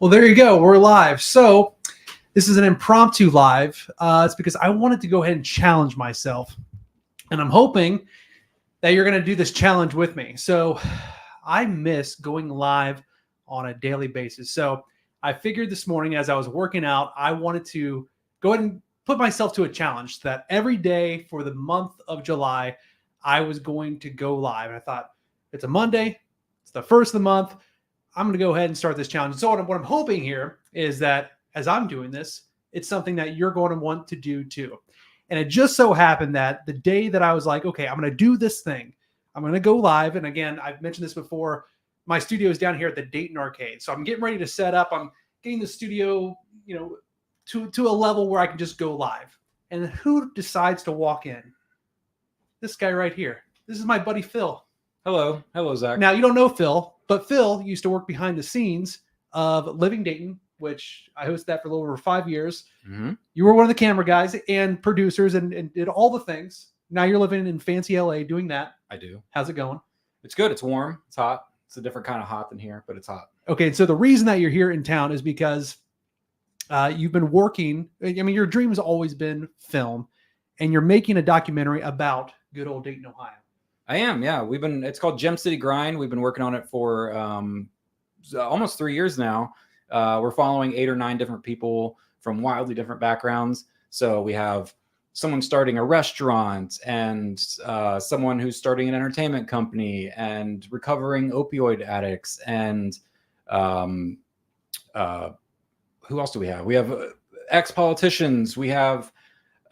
Well, there you go. We're live. So this is an impromptu live. It's because I wanted to go ahead and challenge myself. And I'm hoping that you're going to do this challenge with me. So I miss going live on a daily basis. So I figured this morning as I was working out, I wanted to go ahead and put myself to a challenge that every day for the month of July, I was going to go live. And I thought, it's a Monday. It's the first of the month. I'm going to go ahead and start this challenge. So what I'm hoping here is that as I'm doing this, it's something that you're going to want to do too. And it just so happened that the day that I was like, okay, I'm going to do this thing, I'm going to go live. And again, I've mentioned this before. My studio is down here at the Dayton Arcade. So I'm getting ready to set up. I'm getting the studio, to a level where I can just go live. And who decides to walk in? This guy right here. This is my buddy, Phil. Hello, Zach. Now, you don't know Phil, but Phil used to work behind the scenes of Living Dayton, which I hosted that for a little over 5 years. Mm-hmm. You were one of the camera guys and producers and did all the things. Now you're living in fancy LA doing that. I do. How's it going? It's good. It's warm. It's hot. It's a different kind of hot than here, but it's hot. Okay, so the reason that you're here in town is because you've been working. I mean, your dream has always been film, and you're making a documentary about good old Dayton, Ohio. I am, yeah. It's called Gem City Grind. We've been working on it for almost 3 years now. We're following 8 or 9 different people from wildly different backgrounds. So we have someone starting a restaurant and someone who's starting an entertainment company and recovering opioid addicts. And who else do we have? We have ex-politicians. We have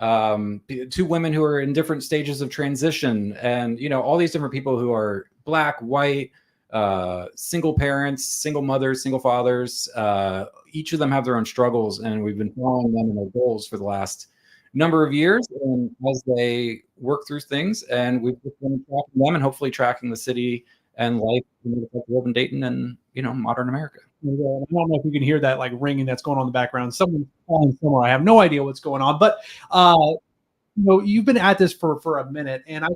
2 women who are in different stages of transition, and all these different people who are black, white, single parents, single mothers, single fathers. Each of them have their own struggles, and we've been following them and their goals for the last number of years, and as they work through things, and we've been tracking them and hopefully tracking the city and life in urban Dayton and modern America. I don't know if you can hear that like ringing that's going on in the background. Someone's calling somewhere. I have no idea what's going on, but you've been at this for a minute, and I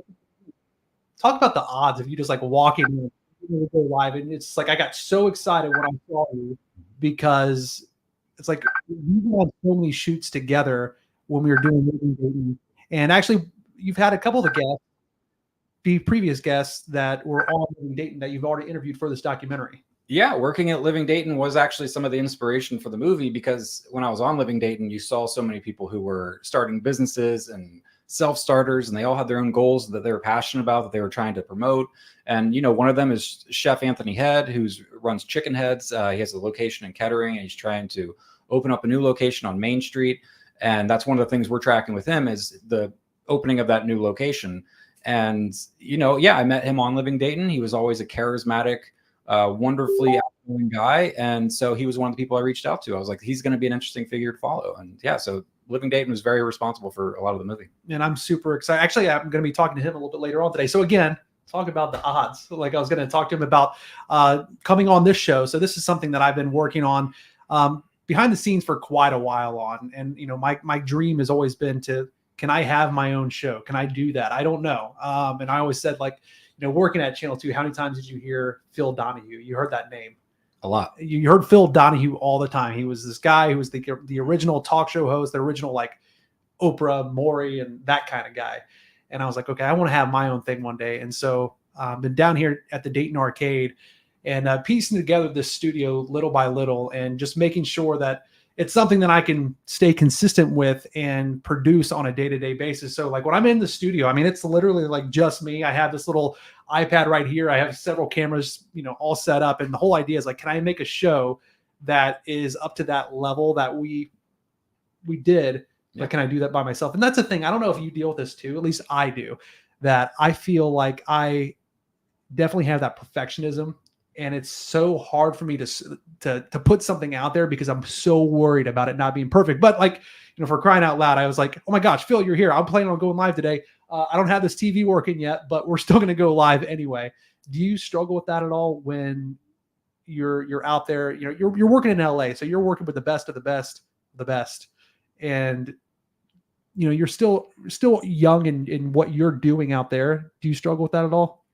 talk about the odds of you just like walking in go live, and it's like I got so excited when I saw you because it's like we had so many shoots together when we were doing Living Dayton, and actually you've had a couple of the guests, the previous guests that were on Living Dayton that you've already interviewed for this documentary. Yeah, working at Living Dayton was actually some of the inspiration for the movie, because when I was on Living Dayton, you saw so many people who were starting businesses and self-starters, and they all had their own goals that they were passionate about, that they were trying to promote. And, one of them is Chef Anthony Head, who runs Chicken Heads. He has a location in Kettering, and he's trying to open up a new location on Main Street. And that's one of the things we're tracking with him is the opening of that new location. And, I met him on Living Dayton. He was always a charismatic, wonderfully outgoing guy, and so he was one of the people I reached out to. I was like, he's going to be an interesting figure to follow. And so Living Dayton was very responsible for a lot of the movie. And I'm super excited. Actually, I'm going to be talking to him a little bit later on today. So again, talk about the odds. Like I was going to talk to him about coming on this show. So this is something that I've been working on behind the scenes for quite a while on. And my dream has always been can I have my own show? Can I do that? I don't know. And I always said, like, working at Channel 2, how many times did you hear Phil Donahue? You heard that name. A lot. You heard Phil Donahue all the time. He was this guy who was the original talk show host, the original like Oprah, Maury, and that kind of guy. And I was like, okay, I want to have my own thing one day. And so I've been down here at the Dayton Arcade and piecing together this studio little by little and just making sure that it's something that I can stay consistent with and produce on a day-to-day basis. So like when I'm in the studio, I mean, it's literally like just me. I have this little iPad right here. I have several cameras, all set up. And the whole idea is like, can I make a show that is up to that level that we did, but can I do that by myself? And that's the thing. I don't know if you deal with this too, at least I do, that I feel like I definitely have that perfectionism. And it's so hard for me to put something out there because I'm so worried about it not being perfect. But like, for crying out loud, I was like, oh my gosh, Phil, you're here. I'm planning on going live today. I don't have this TV working yet, but we're still going to go live anyway. Do you struggle with that at all when you're out there? You're working in LA, so you're working with the best of the best, and you're still young in what you're doing out there. Do you struggle with that at all?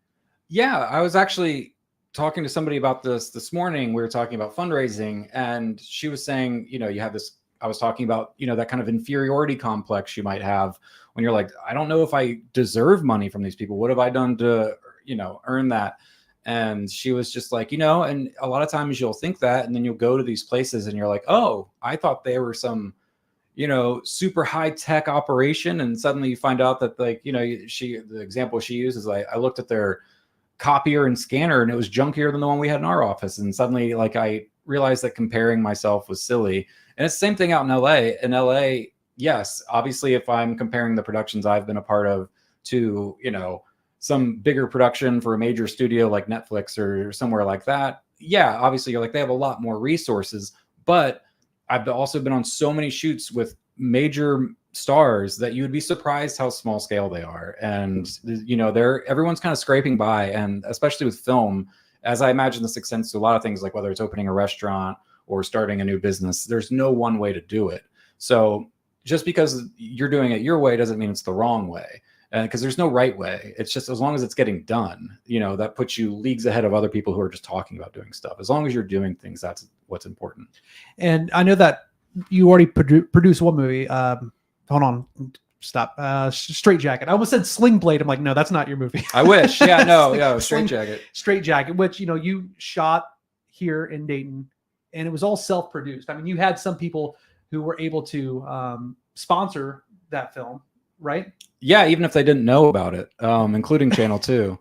Yeah, I was actually talking to somebody about this morning. We were talking about fundraising, and she was saying, you know, you have this, I was talking about, you know, that kind of inferiority complex you might have when you're like, I don't know if I deserve money from these people. What have I done to, you know, earn that? And she was just like, you know, and a lot of times you'll think that, and then you'll go to these places and you're like, oh, I thought they were some, you know, super high tech operation. And suddenly you find out that, like, you know, the example she uses, like, I looked at their copier and scanner and it was junkier than the one we had in our office. And suddenly, like, I realized that comparing myself was silly. And it's the same thing out in LA. In LA, yes, obviously, if I'm comparing the productions I've been a part of to, you know, some bigger production for a major studio like Netflix or somewhere like that, yeah, obviously you're like, they have a lot more resources. But I've also been on so many shoots with major stars that you would be surprised how small scale they are. And, you know, everyone's kind of scraping by. And especially with film, as I imagine this extends to a lot of things, like whether it's opening a restaurant or starting a new business, there's no one way to do it. So just because you're doing it your way doesn't mean it's the wrong way. Because there's no right way. It's just as long as it's getting done, you know, that puts you leagues ahead of other people who are just talking about doing stuff. As long as you're doing things, that's what's important. And I know that you already produced one movie. Hold on, stop. Straight Jacket. I almost said Sling Blade. I'm like, no, that's not your movie. I wish. Yeah, no, yeah, Straight Jacket. Straight Jacket, which, you know, you shot here in Dayton, and it was all self-produced. I mean, you had some people who were able to sponsor that film, right? Yeah, even if they didn't know about it, including Channel 2,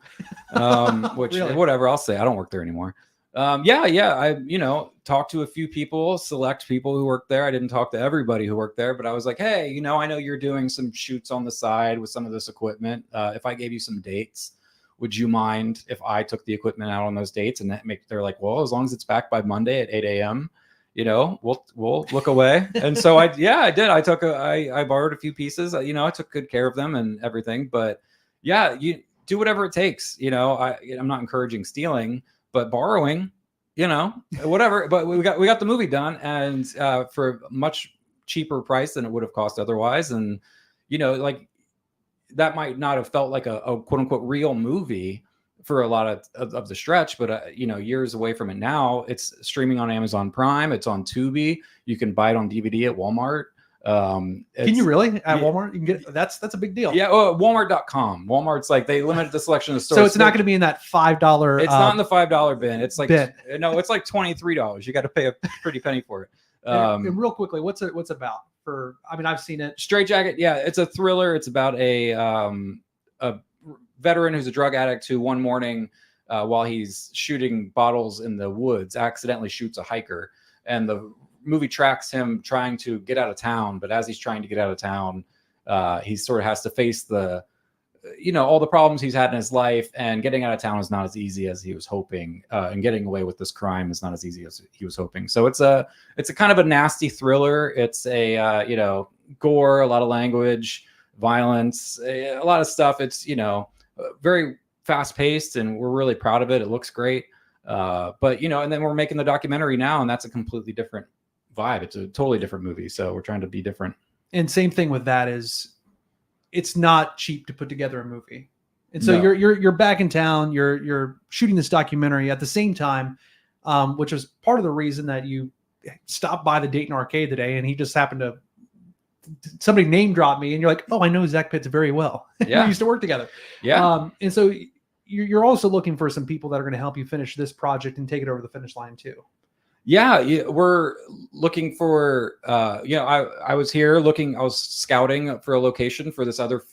which Really? whatever, I'll say, I don't work there anymore. Yeah, I, you know, talked to a few people, select people who work there. I didn't talk to everybody who worked there, but I was like, hey, you know, I know you're doing some shoots on the side with some of this equipment. If I gave you some dates, would you mind if I took the equipment out on those dates? And they're like, well, as long as it's back by Monday at 8 a.m., you know, we'll look away. And so I did. I borrowed a few pieces, you know, I took good care of them and everything, but yeah, you do whatever it takes. You know, I'm not encouraging stealing, but borrowing, you know, whatever. But we got the movie done, and for a much cheaper price than it would have cost otherwise. And, you know, like, that might not have felt like a quote unquote real movie for a lot of the stretch, but you know, years away from it now. It's streaming on Amazon Prime. It's on Tubi. You can buy it on DVD at Walmart. Can you really at Walmart? You can get that's a big deal. Yeah, Walmart.com. Walmart's like, they limited the selection of stores. So it's not going to be in that $5. It's not in the $5 bin. It's like no, it's like $23. You got to pay a pretty penny for it. And real quickly, what's about? For, I mean, I've seen it. Straight Jacket. Yeah, it's a thriller. It's about a veteran who's a drug addict who one morning, while he's shooting bottles in the woods, accidentally shoots a hiker. And the movie tracks him trying to get out of town. But as he's trying to get out of town, he sort of has to face the, you know, all the problems he's had in his life. And getting out of town is not as easy as he was hoping. And getting away with this crime is not as easy as he was hoping. So it's a kind of a nasty thriller. It's a, you know, gore, a lot of language, violence, a lot of stuff. It's, you know, very fast paced, and we're really proud of it. It looks great. But, you know, and then we're making the documentary now, and that's a completely different vibe. It's a totally different movie. So we're trying to be different. And same thing with that is it's not cheap to put together a movie. And so you're back in town, you're shooting this documentary at the same time, which was part of the reason that you stopped by the Dayton Arcade today, and he just happened to, somebody name dropped me, and you're like, oh, I know Zach Pitts very well. Yeah. We used to work together. Yeah. And so you're also looking for some people that are going to help you finish this project and take it over the finish line too. Yeah, we're looking for, you know, I was scouting for a location for this other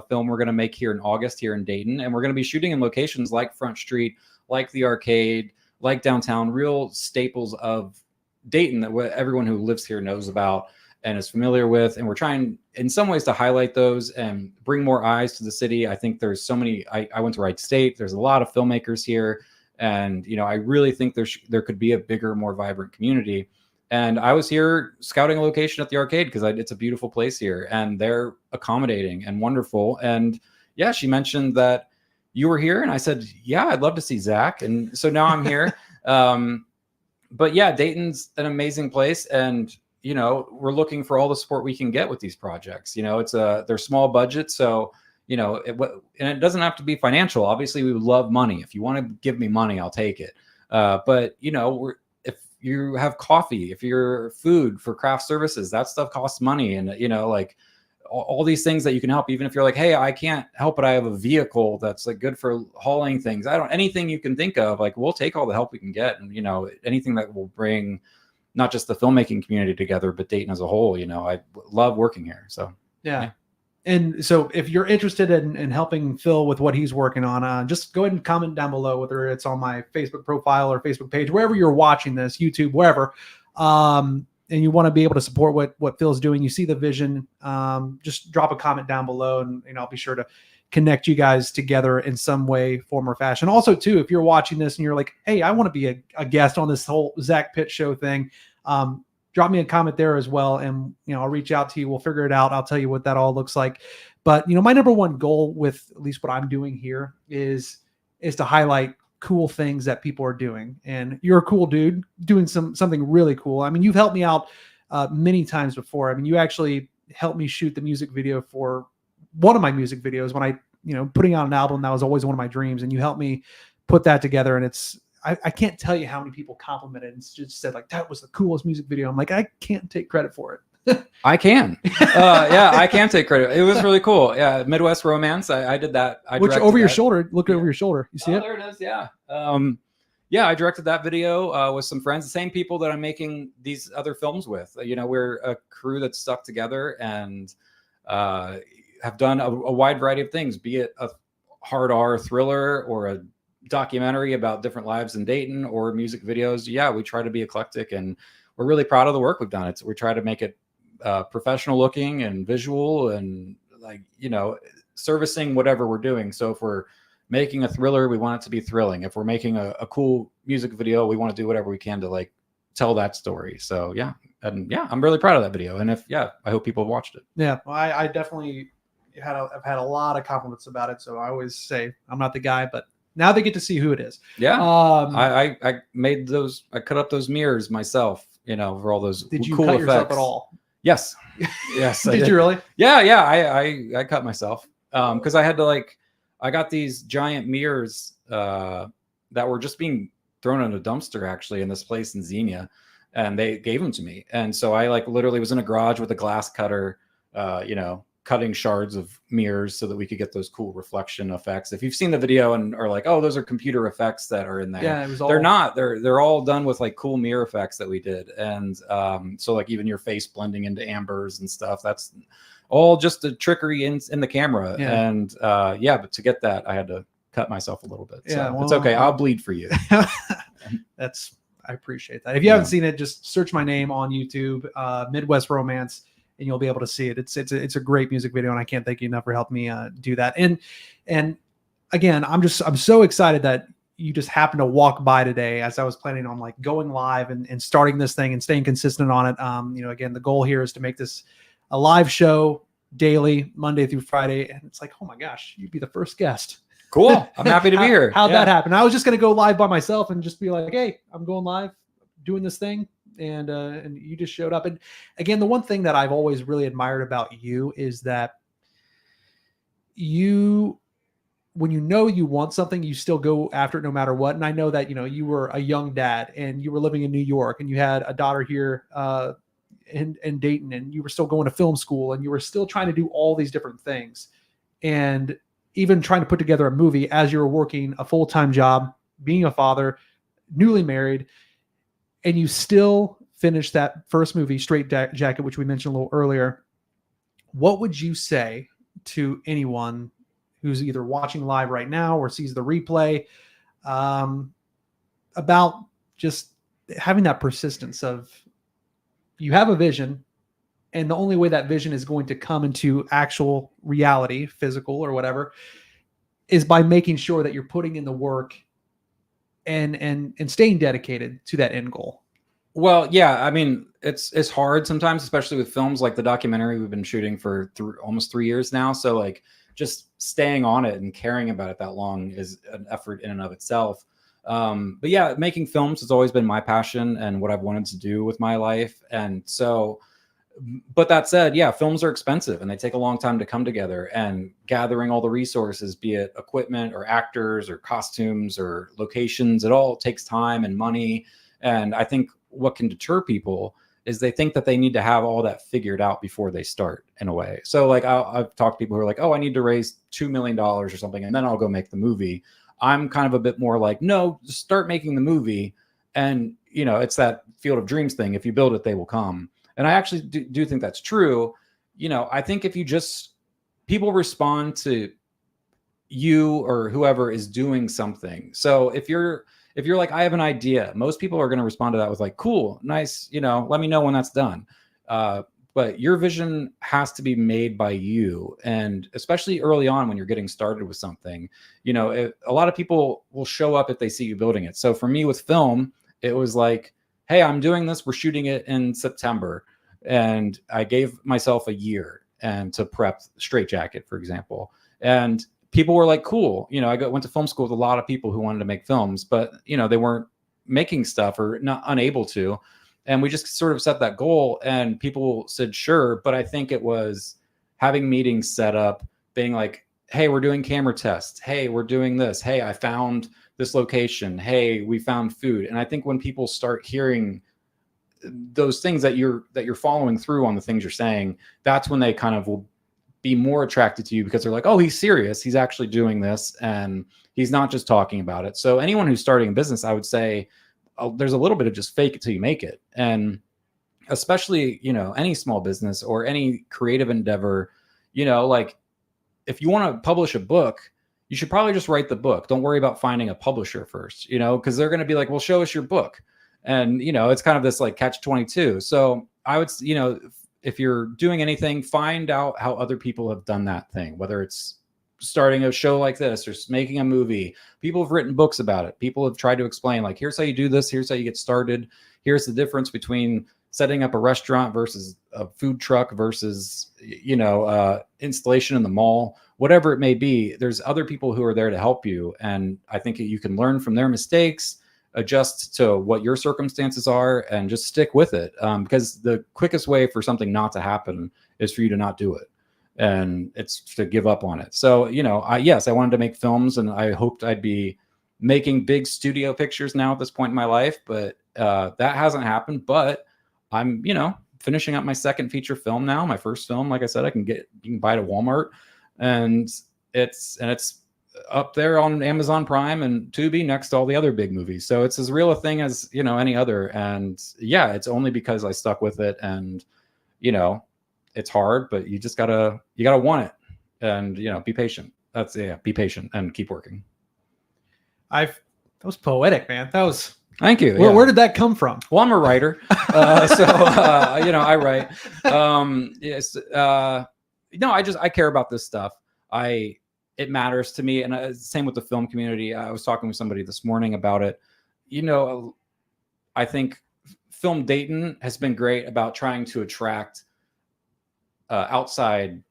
film we're going to make here in August here in Dayton. And we're going to be shooting in locations like Front Street, like the Arcade, like downtown, real staples of Dayton that everyone who lives here knows about and is familiar with. And we're trying in some ways to highlight those and bring more eyes to the city. I think there's so many, I went to Wright State. There's a lot of filmmakers here. And, you know, I really think there could be a bigger, more vibrant community. And I was here scouting a location at the Arcade because it's a beautiful place here, and they're accommodating and wonderful. And yeah, she mentioned that you were here, and I said, yeah, I'd love to see Zach. And so now I'm here. But yeah, Dayton's an amazing place. And, you know, we're looking for all the support we can get with these projects. You know, they're small budget. So, you know, and it doesn't have to be financial. Obviously, we would love money. If you want to give me money, I'll take it. But you know, if you have coffee, if you're food for craft services, that stuff costs money. And, you know, like all these things that you can help, even if you're like, hey, I can't help but I have a vehicle that's like good for hauling things. Anything you can think of, like, we'll take all the help we can get. And, you know, anything that will bring not just the filmmaking community together, but Dayton as a whole. You know, I love working here. So, yeah. And so if you're interested in helping Phil with what he's working on, just go ahead and comment down below, whether it's on my Facebook profile or Facebook page, wherever you're watching this, YouTube, wherever. And you want to be able to support what Phil's doing. You see the vision, just drop a comment down below, and I'll be sure to connect you guys together in some way, form, or fashion. Also, too, if you're watching this and you're like, hey, I want to be a guest on this whole Zach Pitt show thing, drop me a comment there as well, and I'll reach out to you. We'll figure it out. I'll tell you what that all looks like. But my number one goal with at least what I'm doing here is to highlight cool things that people are doing. And you're a cool dude doing something really cool. I mean, you've helped me out many times before. I mean, you actually helped me shoot the music video for one of my music videos when I, putting out an album. That was always one of my dreams. And you helped me put that together. And I can't tell you how many people complimented and just said, like, that was the coolest music video. I'm like, I can't take credit for it. I can. Yeah, I can take credit. It was really cool. Yeah, Midwest Romance. I did that. Which over your shoulder. Look over your shoulder. You see it? There it is. Yeah. Yeah, I directed that video with some friends, the same people that I'm making these other films with. We're a crew that's stuck together and have done a wide variety of things, be it a hard R thriller or a documentary about different lives in Dayton or music videos. Yeah, we try to be eclectic, and we're really proud of the work we've done. We try to make it professional looking and visual, and servicing whatever we're doing. So if we're making a thriller, we want it to be thrilling. If we're making a cool music video, we want to do whatever we can to tell that story. So yeah, I'm really proud of that video. And I hope people have watched it. Yeah, well, I definitely I've had a lot of compliments about it. So I always say I'm not the guy, but now they get to see who it is. Yeah, I made those. I cut up those mirrors myself. For all those. Did you cool cut effects. yourself at all? Yes. Yes. Did you really? Yeah. I cut myself because I had to I got these giant mirrors that were just being thrown in a dumpster actually in this place in Xenia, and they gave them to me. And so I literally was in a garage with a glass cutter, cutting shards of mirrors so that we could get those cool reflection effects. If you've seen the video and are like, oh, those are computer effects that are in there. Yeah, they're not. They're all done with cool mirror effects that we did. And so even your face blending into ambers and stuff, that's all just the trickery in the camera. Yeah. And but to get that, I had to cut myself a little bit. So yeah, it's okay. I'll bleed for you. I appreciate that. If you haven't seen it, just search my name on YouTube, Midwest Romance, and you'll be able to see it. It's a great music video, and I can't thank you enough for helping me do that. And again, I'm so excited that you just happened to walk by today as I was planning on going live and starting this thing and staying consistent on it. Again, the goal here is to make this a live show daily, Monday through Friday. And it's oh my gosh, you'd be the first guest. Cool. I'm happy to be here. How'd that happen? I was just going to go live by myself and just be like, hey, I'm going live doing this thing. And you just showed up. And again, the one thing that I've always really admired about you is that when you want something, you still go after it no matter what. And I know that, you were a young dad and you were living in New York and you had a daughter here in Dayton, and you were still going to film school and you were still trying to do all these different things. And even trying to put together a movie as you were working a full-time job, being a father, newly married, and you still finished that first movie, Straight Jacket, which we mentioned a little earlier. What would you say to anyone who's either watching live right now or sees the replay about just having that persistence of you have a vision, and the only way that vision is going to come into actual reality, physical or whatever, is by making sure that you're putting in the work and staying dedicated to that end goal? Well, yeah, I mean, it's hard sometimes, especially with films like the documentary we've been shooting for almost 3 years now. So just staying on it and caring about it that long is an effort in and of itself. But yeah, making films has always been my passion and what I've wanted to do with my life. And so But that said, yeah, films are expensive and they take a long time to come together, and gathering all the resources, be it equipment or actors or costumes or locations, it all takes time and money. And I think what can deter people is they think that they need to have all that figured out before they start, in a way. So like I've talked to people who are like, oh, I need to raise $2 million or something, and then I'll go make the movie. I'm kind of a bit more like, no, just start making the movie. And, you know, it's that field of dreams thing. If you build it, they will come. And I actually do think that's true. You know, I think if you just, people respond to you or whoever is doing something. So if you're like, I have an idea, most people are going to respond to that with like, cool, nice, you know, let me know when that's done. But your vision has to be made by you. And especially early on when you're getting started with something, you know, a lot of people will show up if they see you building it. So for me with film, it was like, hey, I'm doing this. We're shooting it in September. And I gave myself a year and to prep Straight Jacket, for example. And people were like, cool. You know, I went to film school with a lot of people who wanted to make films, but, you know, they weren't making stuff or not unable to. And we just sort of set that goal and people said, sure. But I think it was having meetings set up, being like, hey, we're doing camera tests. Hey, we're doing this. Hey, I found this location. Hey, we found food. And I think when people start hearing those things that you're following through on the things you're saying, that's when they kind of will be more attracted to you, because they're like, oh, he's serious. He's actually doing this and he's not just talking about it. So anyone who's starting a business, I would say, there's a little bit of just fake it till you make it. And especially, you know, any small business or any creative endeavor, you know, like if you want to publish a book, you should probably just write the book. Don't worry about finding a publisher first, you know, because they're going to be like, well, show us your book. And, you know, it's kind of this like catch-22. So I would, you know, if you're doing anything, find out how other people have done that thing, whether it's starting a show like this or making a movie. People have written books about it. People have tried to explain, like, here's how you do this. Here's how you get started. Here's the difference between setting up a restaurant versus a food truck versus, you know, installation in the mall, whatever it may be. There's other people who are there to help you. And I think you can learn from their mistakes, adjust to what your circumstances are, and just stick with it. Because the quickest way for something not to happen is for you to not do it. And it's to give up on it. So, you know, yes, I wanted to make films and I hoped I'd be making big studio pictures now at this point in my life, but that hasn't happened. But I'm, you know, finishing up my second feature film now. My first film, like I said, you can buy it at Walmart, and it's up there on Amazon Prime and Tubi next to all the other big movies. So it's as real a thing as, you know, any other. And yeah, it's only because I stuck with it. And, you know, it's hard, but you gotta want it, and, you know, be patient. Be patient and keep working. That was poetic, man. That was, thank you. Where did that come from? Well, I'm a writer. You know, I write. Yes. No, I care about this stuff. It matters to me. And same with the film community. I was talking with somebody this morning about it. You know, I think Film Dayton has been great about trying to attract outside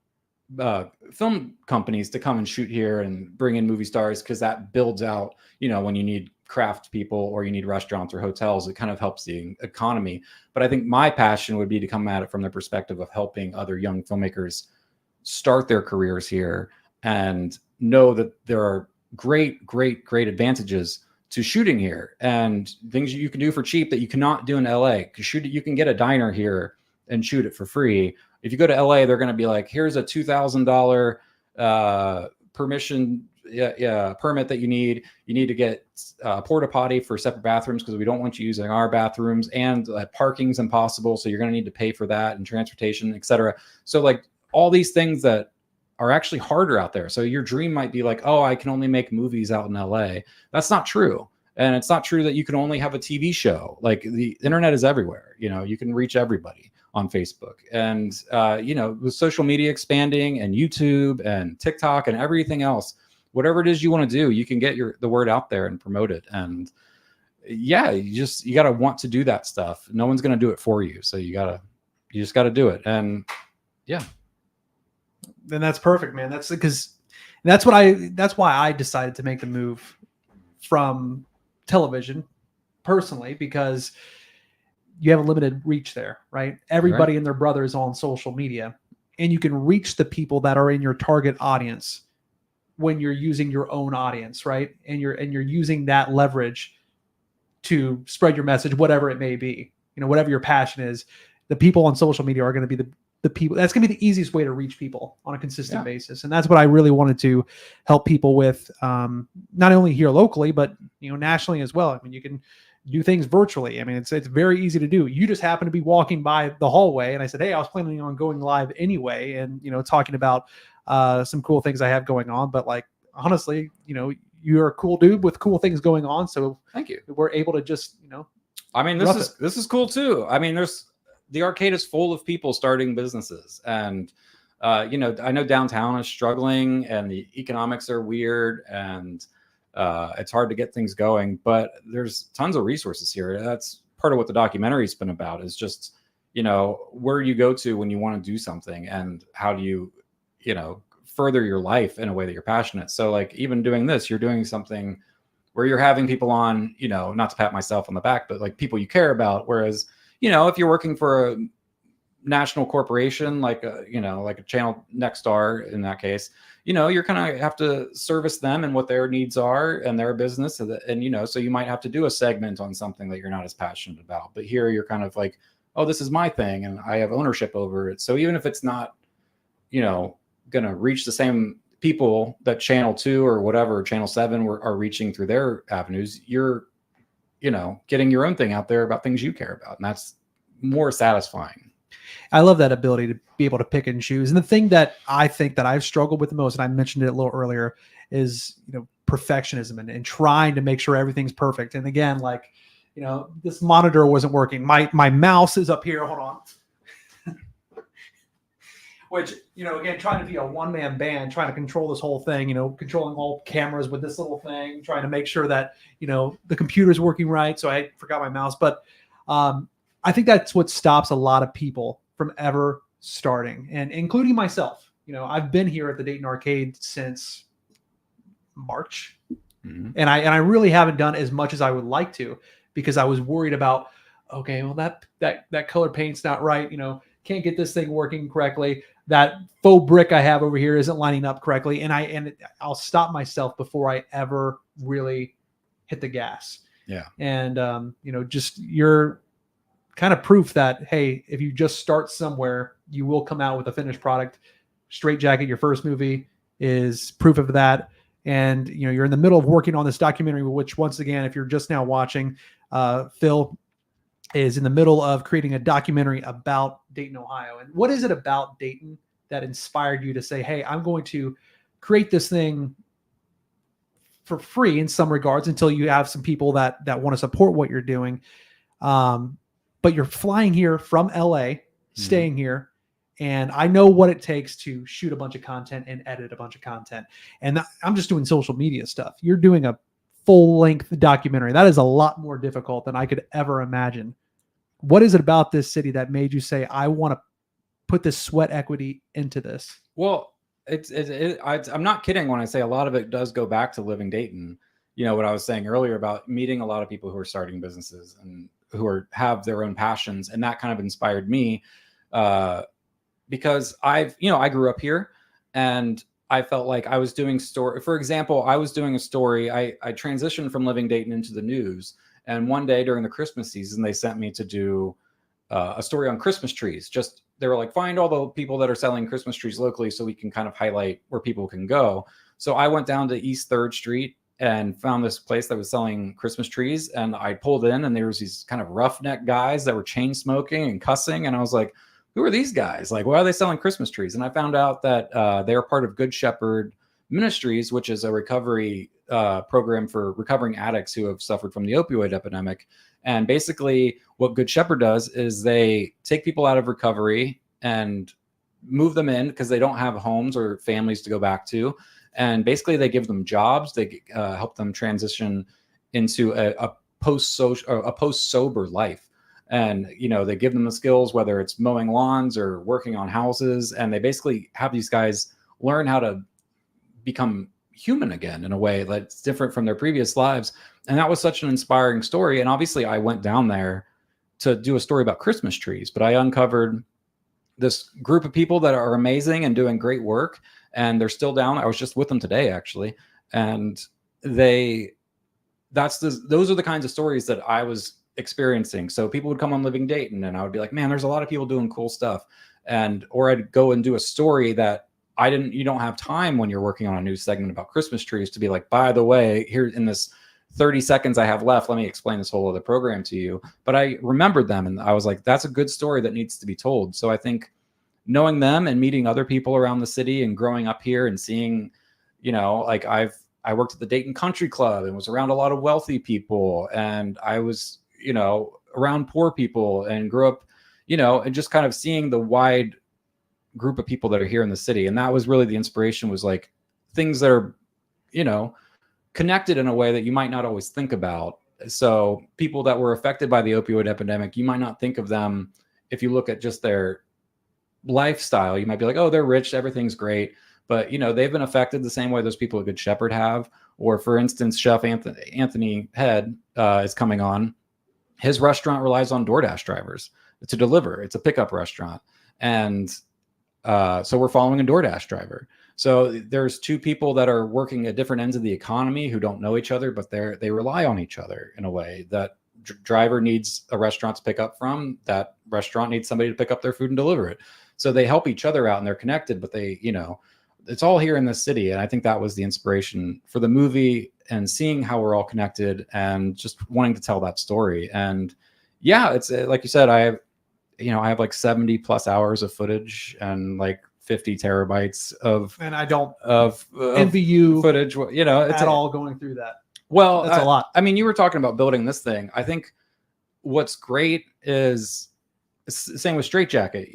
film companies to come and shoot here and bring in movie stars, because that builds out, you know, when you need craft people or you need restaurants or hotels, it kind of helps the economy. But I think my passion would be to come at it from the perspective of helping other young filmmakers start their careers here and know that there are great advantages to shooting here and things you can do for cheap that you cannot do in LA. You can get a diner here and shoot it for free. If you go to LA, they're going to be like, here's a $2,000 permission permit that you need. You need to get porta potty for separate bathrooms because we don't want you using our bathrooms, and parking's impossible. So you're going to need to pay for that, and transportation, etc. So like all these things that are actually harder out there. So your dream might be like, oh, I can only make movies out in LA. That's not true. And it's not true that you can only have a TV show. Like the internet is everywhere. You know, you can reach everybody on Facebook, and you know, with social media expanding and YouTube and TikTok and everything else, whatever it is you want to do, you can get the word out there and promote it. And yeah, you got to want to do that stuff. No one's going to do it for you. So you just got to do it. And yeah. Then that's perfect, man. That's why I decided to make the move from television personally, because you have a limited reach there, right? Everybody and their brother is on social media, and you can reach the people that are in your target audience when you're using your own audience, right? And you're using that leverage to spread your message, whatever it may be, whatever your passion is. The people on social media are going to be the people. That's going to be the easiest way to reach people on a consistent basis. And that's what I really wanted to help people with, not only here locally, but nationally as well. I mean, you can do things virtually. I mean, it's very easy to do. You just happen to be walking by the hallway, and I said, hey, I was planning on going live anyway, and talking about some cool things I have going on. But like, honestly, you're a cool dude with cool things going on. So thank you. We're able to just, I mean, this is cool too. I mean, the arcade is full of people starting businesses, and I know downtown is struggling and the economics are weird, and it's hard to get things going, but there's tons of resources here. That's part of what the documentary's been about, is just, where you go to when you want to do something, and how do you, further your life in a way that you're passionate. So like, even doing this, you're doing something where you're having people on, not to pat myself on the back, but like people you care about. Whereas, if you're working for a national corporation, like a Channel Nexstar in that case, you're kind of have to service them and what their needs are and their business. And, so you might have to do a segment on something that you're not as passionate about. But here you're kind of like, oh, this is my thing and I have ownership over it. So even if it's not, going to reach the same people that Channel 2 or whatever, Channel 7 are reaching through their avenues, you're, getting your own thing out there about things you care about. And that's more satisfying. I love that ability to be able to pick and choose. And the thing that I think that I've struggled with the most, and I mentioned it a little earlier, is, perfectionism and trying to make sure everything's perfect. And again, like, this monitor wasn't working. My mouse is up here. Hold on. Which, again, trying to be a one-man band, trying to control this whole thing, controlling all cameras with this little thing, trying to make sure that, the computer's working right. So I forgot my mouse. But I think that's what stops a lot of people from ever starting, and including myself. I've been here at the Dayton Arcade since March, and I really haven't done as much as I would like to, because I was worried about, okay, well, that color paint's not right. Can't get this thing working correctly. That faux brick I have over here isn't lining up correctly. And I'll stop myself before I ever really hit the gas. Yeah. And, just you're kind of proof that, hey, if you just start somewhere, you will come out with a finished product. Straight Jacket, your first movie, is proof of that. And, you're in the middle of working on this documentary, which, once again, if you're just now watching, Phil is in the middle of creating a documentary about Dayton, Ohio. And what is it about Dayton that inspired you to say, hey, I'm going to create this thing for free in some regards, until you have some people that want to support what you're doing. But you're flying here from LA, staying here. And I know what it takes to shoot a bunch of content and edit a bunch of content. And I'm just doing social media stuff. You're doing a full-length documentary. That is a lot more difficult than I could ever imagine. What is it about this city that made you say, I want to put this sweat equity into this? Well, I'm not kidding when I say a lot of it does go back to living Dayton. What I was saying earlier about meeting a lot of people who are starting businesses and who have their own passions. And that kind of inspired me because I grew up here, and I felt like I was doing story. For example, I was doing a story. I transitioned from living Dayton into the news. And one day during the Christmas season, they sent me to do a story on Christmas trees. They were like, find all the people that are selling Christmas trees locally so we can kind of highlight where people can go. So I went down to East 3rd Street and found this place that was selling Christmas trees. And I pulled in, and there was these kind of roughneck guys that were chain smoking and cussing. And I was like, who are these guys? Like, why are they selling Christmas trees? And I found out that they're part of Good Shepherd Ministries, which is a recovery program for recovering addicts who have suffered from the opioid epidemic. And basically what Good Shepherd does is they take people out of recovery and move them in because they don't have homes or families to go back to. And basically they give them jobs. They help them transition into a post-sober life. And, they give them the skills, whether it's mowing lawns or working on houses. And they basically have these guys learn how to become human again in a way that's different from their previous lives. And that was such an inspiring story. And obviously I went down there to do a story about Christmas trees, but I uncovered this group of people that are amazing and doing great work, and they're still down. I was just with them today, actually, and those are the kinds of stories that I was experiencing. So people would come on Living Dayton, and I would be like, man, there's a lot of people doing cool stuff, or I'd go and do a story that you don't have time when you're working on a new segment about Christmas trees to be like, by the way, here in this 30 seconds I have left, let me explain this whole other program to you. But I remembered them, and I was like, that's a good story that needs to be told. So I think knowing them and meeting other people around the city and growing up here and seeing, like I worked at the Dayton Country Club and was around a lot of wealthy people, and I was, around poor people, and grew up, and just kind of seeing the wide group of people that are here in the city. And that was really the inspiration, was like things that are, connected in a way that you might not always think about. So people that were affected by the opioid epidemic, you might not think of them if you look at just their lifestyle. You might be like, oh, they're rich, everything's great. But, they've been affected the same way those people at Good Shepherd have. Or for instance, Chef Anthony Head is coming on. His restaurant relies on DoorDash drivers to deliver. It's a pickup restaurant. And so we're following a DoorDash driver. So there's two people that are working at different ends of the economy who don't know each other, but they rely on each other in a way. That driver needs a restaurant to pick up from. That restaurant needs somebody to pick up their food and deliver it. So they help each other out, and they're connected, but it's all here in the city. And I think that was the inspiration for the movie, and seeing how we're all connected and just wanting to tell that story. And yeah, it's like you said, I have like 70 plus hours of footage and like 50 terabytes of envy you footage. It's all going through that. Well, that's a lot. I mean, you were talking about building this thing. I think what's great is, same with Straight Jacket.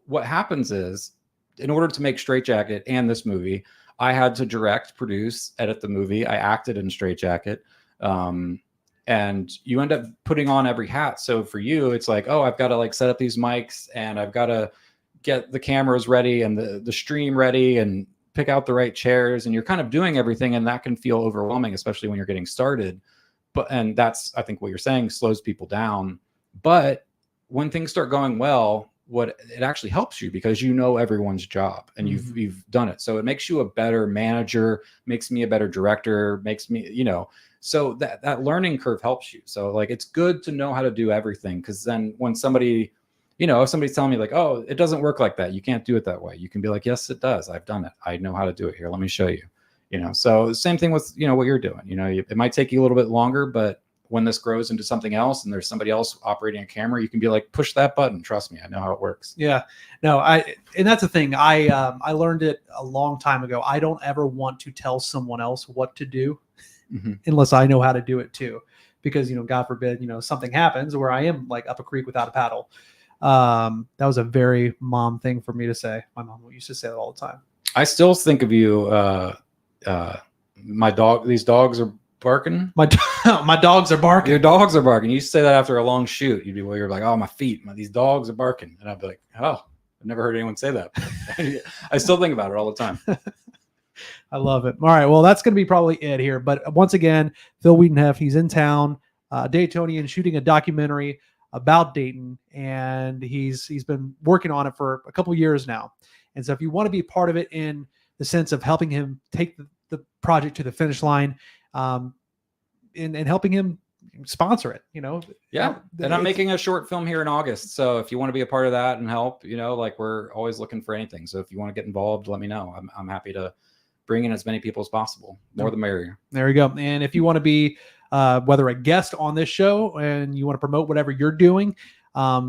What happens is, in order to make Straight Jacket and this movie, I had to direct, produce, edit the movie. I acted in Straight Jacket. And you end up putting on every hat. So for you, it's like, oh, I've got to like set up these mics, and I've got to get the cameras ready and the stream ready and pick out the right chairs. And you're kind of doing everything, and that can feel overwhelming, especially when you're getting started. And that's, I think what you're saying, slows people down. But when things start going well, it actually helps you, because everyone's job, and you've done it. So it makes you a better manager, makes me a better director, makes me, so that learning curve helps you. So like, it's good to know how to do everything, because then when somebody, if somebody's telling me like, oh, it doesn't work like that, you can't do it that way, you can be like, yes, it does. I've done it. I know how to do it. Here, let me show you. So same thing with, what you're doing. It might take you a little bit longer, but when this grows into something else and there's somebody else operating a camera, you can be like, push that button. Trust me, I know how it works. Yeah, no, and that's the thing. I learned it a long time ago. I don't ever want to tell someone else what to do unless I know how to do it too, because, God forbid, something happens where I am like up a creek without a paddle. That was a very mom thing for me to say. My mom used to say that all the time. I still think of you. These dogs are barking. My dogs are barking. Your dogs are barking. You used to say that after a long shoot. You're like, oh, my feet, these dogs are barking. And I'd be like, oh, I've never heard anyone say that. I still think about it all the time. I love it. All right. Well, that's going to be probably it here. But once again, Phil Wiedenheft, he's in town, Daytonian, shooting a documentary about Dayton. And he's been working on it for a couple years now. And so if you want to be part of it in the sense of helping him take the project to the finish line, and helping him sponsor it, Yeah. And I'm making a short film here in August. So if you want to be a part of that and help, like, we're always looking for anything. So if you want to get involved, let me know. I'm happy to bring in as many people as possible. More the merrier. There you go. And if you want to be whether a guest on this show and you want to promote whatever you're doing,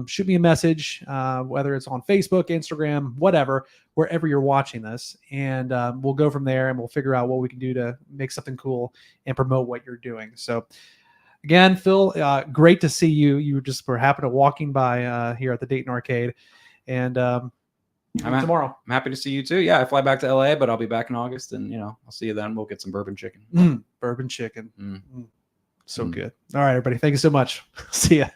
shoot me a message, whether it's on Facebook, Instagram, whatever, wherever you're watching this. And we'll go from there, and we'll figure out what we can do to make something cool and promote what you're doing. So again, Phil, great to see you. You just were happy to walking by here at the Dayton Arcade. And tomorrow. I'm happy to see you too. Yeah, I fly back to LA, but I'll be back in August, and I'll see you then. We'll get some bourbon chicken. Bourbon chicken. So good. All right, everybody. Thank you so much. See ya.